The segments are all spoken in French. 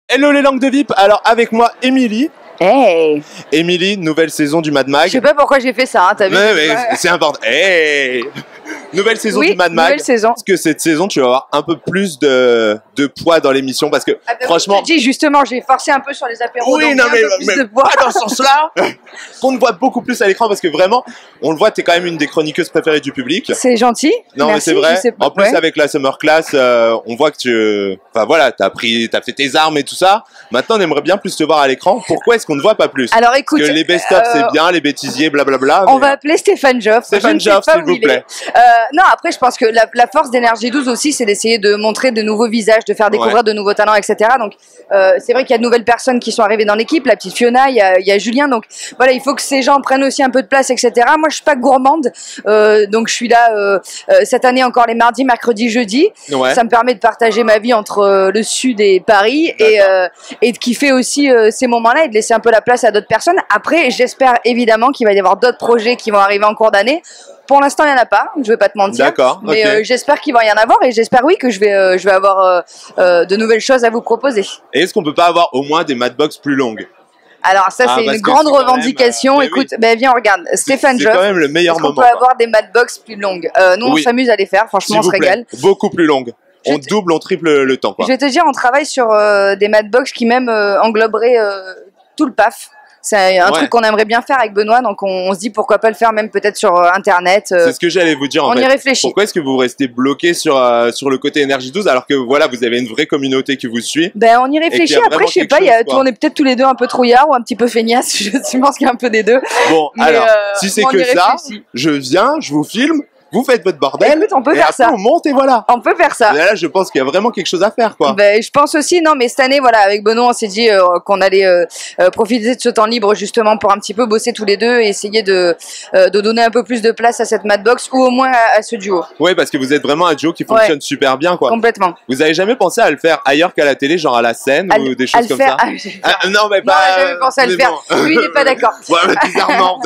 Hello les langues de VIP, alors avec moi Émilie. Hey. Émilie, nouvelle saison du Mad Mag. Je sais pas pourquoi j'ai fait ça, hein, t'as vu? Mais c'est important. Hey. Nouvelle saison du Mad Mag. Nouvelle saison. Parce que cette saison, tu vas avoir un peu plus de poids dans l'émission parce que franchement. Je te dis justement, j'ai forcé un peu sur les apéros. Oui, donc non mais pas dans ce sens-là. Qu'on te voit beaucoup plus à l'écran parce que vraiment, on le voit, t'es quand même une des chroniqueuses préférées du public. C'est gentil. Non, merci, mais c'est vrai. En plus, ouais. avec la Summer Class, on voit que tu, enfin voilà, t'as fait tes armes et tout ça. Maintenant, on aimerait bien plus te voir à l'écran. Pourquoi est-ce qu'on ne voit pas plus? Alors écoute, parce que les best-of c'est bien, les bêtisiers, blablabla. On va appeler Stéphane Joff. Stéphane Joff, s'il vous plaît. Non, après, je pense que la force d'Énergie 12 aussi, c'est d'essayer de montrer de nouveaux visages, de faire découvrir de nouveaux talents, etc. Donc, c'est vrai qu'il y a de nouvelles personnes qui sont arrivées dans l'équipe, la petite Fiona, il y a Julien. Donc, voilà, il faut que ces gens prennent aussi un peu de place, etc. Moi, je suis pas gourmande, donc je suis là cette année encore les mardis, mercredis, jeudis. Ouais. Ça me permet de partager ma vie entre le sud et Paris et de kiffer aussi ces moments-là et de laisser un peu la place à d'autres personnes. Après, j'espère évidemment qu'il va y avoir d'autres projets qui vont arriver en cours d'année. Pour l'instant, il n'y en a pas, je vais pas te mentir. D'accord. Mais okay. J'espère qu'il va y en avoir et j'espère oui que je vais avoir de nouvelles choses à vous proposer. Et est-ce qu'on peut pas avoir au moins des Madbox plus longues? Alors ça, c'est une grande revendication. Écoute, ben viens, on regarde. Stéphane Joff. C'est quand même le meilleur moment. On peut avoir des Madbox plus longues. Nous, on s'amuse à les faire. Franchement, on se régale. Beaucoup plus longues. On double, on triple le temps. Quoi. Je vais te dire, on travaille sur des Madbox qui même engloberaient tout le PAF. C'est un truc qu'on aimerait bien faire avec Benoît, donc on se dit pourquoi pas le faire même peut-être sur Internet. C'est ce que j'allais vous dire en fait. On y réfléchit. Pourquoi est-ce que vous restez bloqué sur le côté Énergie 12 alors que voilà, vous avez une vraie communauté qui vous suit? Ben on y réfléchit, après je sais pas, on est peut-être tous les deux un peu trouillards ou un petit peu feignasses, je pense qu'il y a un peu des deux. Bon, mais alors, si c'est que ça, je viens, je vous filme. Vous faites votre bordel. Écoute, on peut faire après, ça. On monte et voilà. On peut faire ça. Et là, je pense qu'il y a vraiment quelque chose à faire, quoi. Ben, je pense aussi, non, mais cette année, voilà, avec Benoît, on s'est dit qu'on allait profiter de ce temps libre justement pour un petit peu bosser tous les deux et essayer de donner un peu plus de place à cette Madbox ou au moins à ce duo. Oui, parce que vous êtes vraiment un duo qui fonctionne super bien, quoi. Complètement. Vous avez jamais pensé à le faire ailleurs qu'à la télé, genre à la scène ou des choses comme ça? Non, mais pas. Non, j'ai jamais pensé à le faire. Lui, il n'est pas d'accord. Ouais, bizarrement.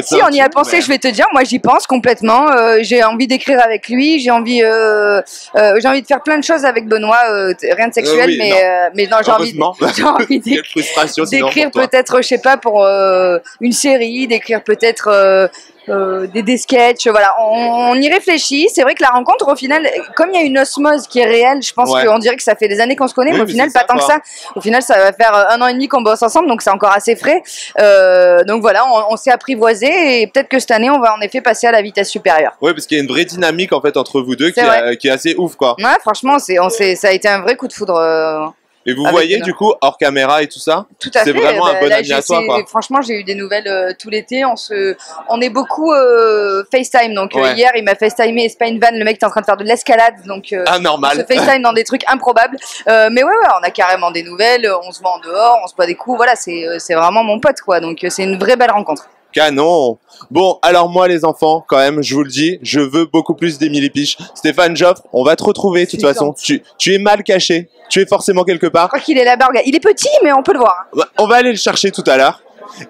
Si on y a pensé, je vais te dire, moi j'y pense complètement. J'ai envie d'écrire avec lui, j'ai envie de faire plein de choses avec Benoît, rien de sexuel, mais non, j'ai envie d'écrire peut-être, je sais pas, pour une série, d'écrire peut-être des sketchs, voilà, on y réfléchit. C'est vrai que la rencontre, au final, comme il y a une osmose qui est réelle, je pense qu'on dirait que ça fait des années qu'on se connaît, mais au final, pas tant que ça. Au final, ça va faire 1 an et demi qu'on bosse ensemble, donc c'est encore assez frais. Donc voilà, on s'est apprivoisé et peut-être que cette année, on va en effet passer à la vitesse supérieure. Oui, parce qu'il y a une vraie dynamique en fait entre vous deux qui est assez ouf, quoi. Ouais, franchement, ça a été un vrai coup de foudre. Et vous voyez du coup hors caméra et tout ça? Tout à fait. C'est vraiment un bon ami à toi, quoi. Franchement, j'ai eu des nouvelles tout l'été. On est beaucoup FaceTime. Donc hier, il m'a FaceTimé et c'est pas une vanne. Le mec est en train de faire de l'escalade. Donc normal. On se FaceTime dans des trucs improbables. Mais ouais, on a carrément des nouvelles. On se voit en dehors, on se boit des coups. Voilà, c'est vraiment mon pote, quoi. Donc c'est une vraie belle rencontre. Canon. Bon, alors moi les enfants, quand même, je vous le dis, je veux beaucoup plus d'Émilie Piche. Stéphane Joff, on va te retrouver de toute façon. Tu es mal caché, tu es forcément quelque part. Je crois qu'il est là-bas, il est petit, mais on peut le voir. On va aller le chercher tout à l'heure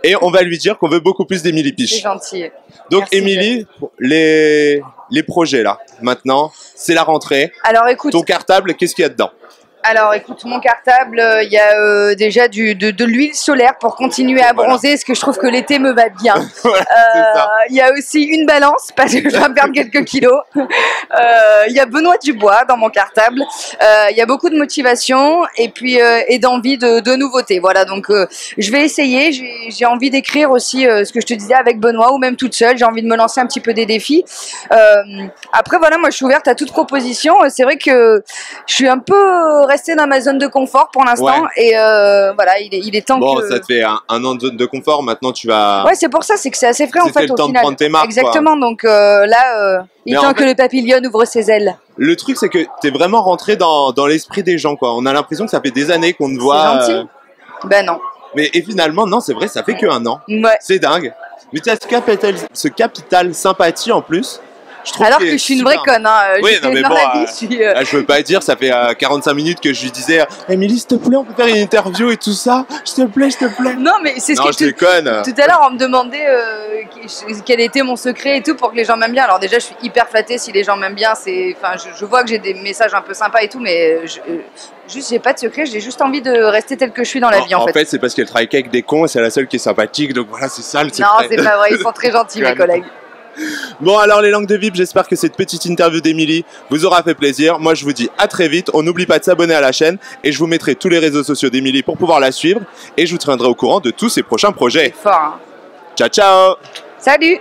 et on va lui dire qu'on veut beaucoup plus d'Émilie Piche. C'est gentil. Donc Émilie, les projets là, maintenant, c'est la rentrée. Alors écoute. Ton cartable, qu'est-ce qu'il y a dedans? Alors écoute, mon cartable, il y a déjà de l'huile solaire pour continuer à bronzer, parce que je trouve que l'été me va bien. Il y a aussi une balance, parce que je vais perdre quelques kilos. Il y a Benoît Dubois dans mon cartable. Il y a beaucoup de motivation et puis et d'envie de nouveautés. Voilà, donc je vais essayer. J'ai envie d'écrire aussi ce que je te disais avec Benoît ou même toute seule. J'ai envie de me lancer un petit peu des défis. Après voilà, moi je suis ouverte à toute proposition. C'est vrai que je suis un peu rester dans ma zone de confort pour l'instant et voilà, il est temps que... Bon, ça te fait un an de zone de confort, maintenant tu vas... Ouais, c'est pour ça, c'est que c'est assez frais en fait le au temps final. De prendre tes marques, exactement, quoi. Donc là, il est temps que le papillon ouvre ses ailes. Le truc, c'est que t'es vraiment rentré dans l'esprit des gens, quoi. On a l'impression que ça fait des années qu'on te voit... C'est gentil. Ben non. Mais et finalement, non, c'est vrai, ça fait que 1 an. Ouais. C'est dingue. Mais tu as ce capital sympathie en plus. Alors que je suis une vraie conne, hein. Oui, non, mais dans bon, la vie, je veux pas dire, ça fait 45 minutes que je lui disais Émilie, s'il te plaît, on peut faire une interview et tout ça, s'il te plaît, s'il te plaît. Non, mais c'est ce non, que je déconne. Tout à l'heure, on me demandait quel était mon secret et tout pour que les gens m'aiment bien. Alors déjà, je suis hyper flattée si les gens m'aiment bien. Enfin, je vois que j'ai des messages un peu sympas et tout, mais juste, j'ai pas de secret. J'ai juste envie de rester telle que je suis dans la vie, en fait. En fait, c'est parce qu'elle travaille qu'avec des cons et c'est la seule qui est sympathique, donc voilà, c'est ça le secret. Non, c'est pas vrai, ils sont très gentils, mes collègues. Bon, alors les langues de VIP, j'espère que cette petite interview d'Émilie vous aura fait plaisir. Moi, je vous dis à très vite. On n'oublie pas de s'abonner à la chaîne et je vous mettrai tous les réseaux sociaux d'Émilie pour pouvoir la suivre et je vous tiendrai au courant de tous ses prochains projets. C'est fort, hein. Ciao, ciao. Salut.